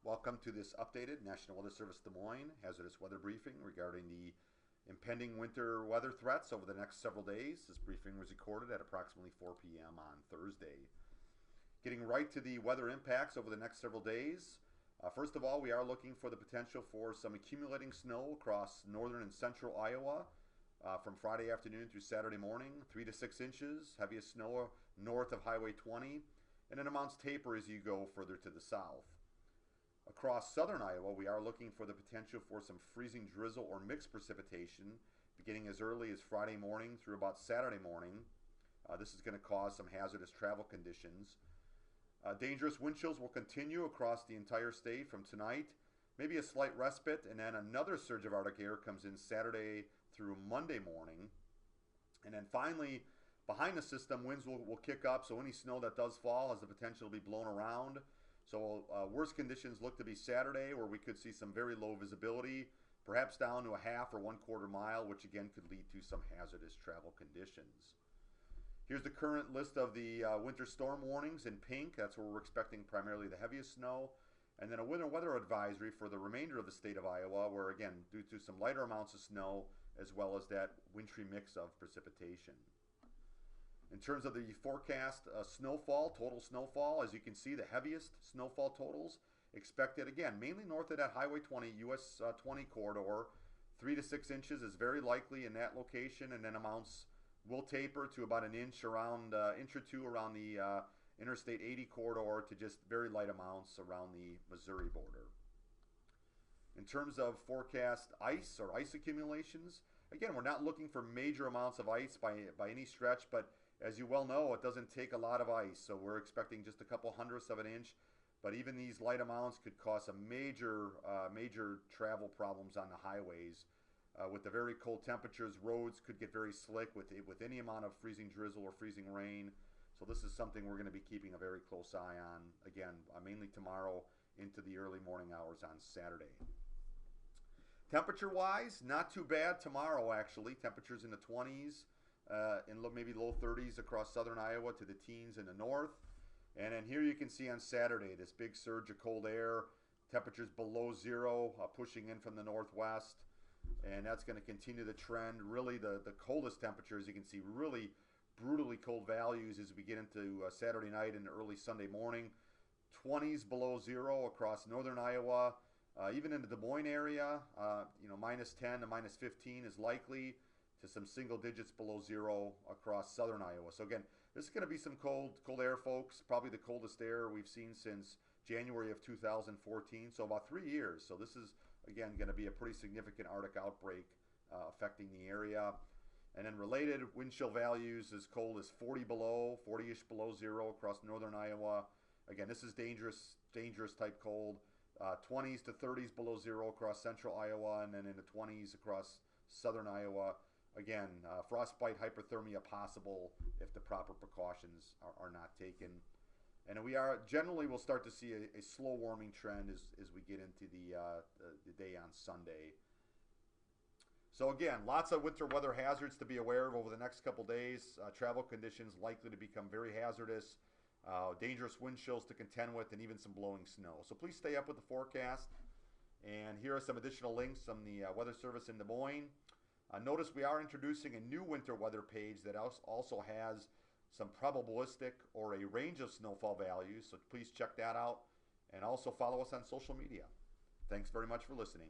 Welcome to this updated National Weather Service Des Moines hazardous weather briefing regarding the impending winter weather threats over the next several days. This briefing was recorded at approximately 4 p.m. on Thursday. Getting right to the weather impacts over the next several days. First of all, we are looking for the potential for some accumulating snow across northern and central Iowa from Friday afternoon through Saturday morning, 3 to 6 inches, heaviest snow north of Highway 20, and then amounts taper as you go further to the south. Across southern Iowa, we are looking for the potential for some freezing drizzle or mixed precipitation beginning as early as Friday morning through about Saturday morning. This is going to cause some hazardous travel conditions. Dangerous wind chills will continue across the entire state from tonight. Maybe a slight respite, and then another surge of Arctic air comes in Saturday through Monday morning. And then finally, behind the system, winds will kick up, so any snow that does fall has the potential to be blown around. So worst conditions look to be Saturday, where we could see some very low visibility, perhaps down to a half or 1/4 mile, which again could lead to some hazardous travel conditions. Here's the current list of the winter storm warnings in pink. That's where we're expecting primarily the heaviest snow. And then a winter weather advisory for the remainder of the state of Iowa, where again, due to some lighter amounts of snow, as well as that wintry mix of precipitation. In terms of the forecast snowfall, total snowfall, as you can see, the heaviest snowfall totals expected, again, mainly north of that Highway 20, US 20 corridor. 3 to 6 inches is very likely in that location, and then amounts will taper to about an inch around, inch or two around the Interstate 80 corridor to just very light amounts around the Missouri border. In terms of forecast ice or ice accumulations, again, we're not looking for major amounts of ice by any stretch, but as you well know, it doesn't take a lot of ice, so we're expecting just a couple hundredths of an inch. But even these light amounts could cause some major travel problems on the highways. With the very cold temperatures, roads could get very slick with any amount of freezing drizzle or freezing rain. So this is something we're going to be keeping a very close eye on, again, mainly tomorrow into the early morning hours on Saturday. Temperature-wise, not too bad tomorrow, actually. Temperatures in the 20s. In maybe low 30s across southern Iowa to the teens in the north. And then here you can see on Saturday this big surge of cold air, temperatures below zero, pushing in from the northwest. And that's going to continue the trend. Really the coldest temperatures, you can see really brutally cold values as we get into Saturday night and early Sunday morning. 20s below zero across northern Iowa. Even in the Des Moines area, minus 10 to minus 15 is likely, to some single digits below zero across southern Iowa. So again, this is going to be some cold air, folks. Probably the coldest air we've seen since January of 2014, so about 3 years. So this is, again, going to be a pretty significant Arctic outbreak affecting the area. And then related, wind chill values as cold as 40-ish below zero across northern Iowa. Again, this is dangerous type cold. 20s to 30s below zero across central Iowa, and then in the 20s across southern Iowa. Again, frostbite, hypothermia possible if the proper precautions are not taken. And we are generally will start to see a slow warming trend as we get into the day on Sunday. So again, lots of winter weather hazards to be aware of over the next couple days. Travel conditions likely to become very hazardous. Dangerous wind chills to contend with, and even some blowing snow. So please stay up with the forecast. And here are some additional links from the Weather Service in Des Moines. Notice we are introducing a new winter weather page that also has some probabilistic or a range of snowfall values, so please check that out. And also follow us on social media. Thanks very much for listening.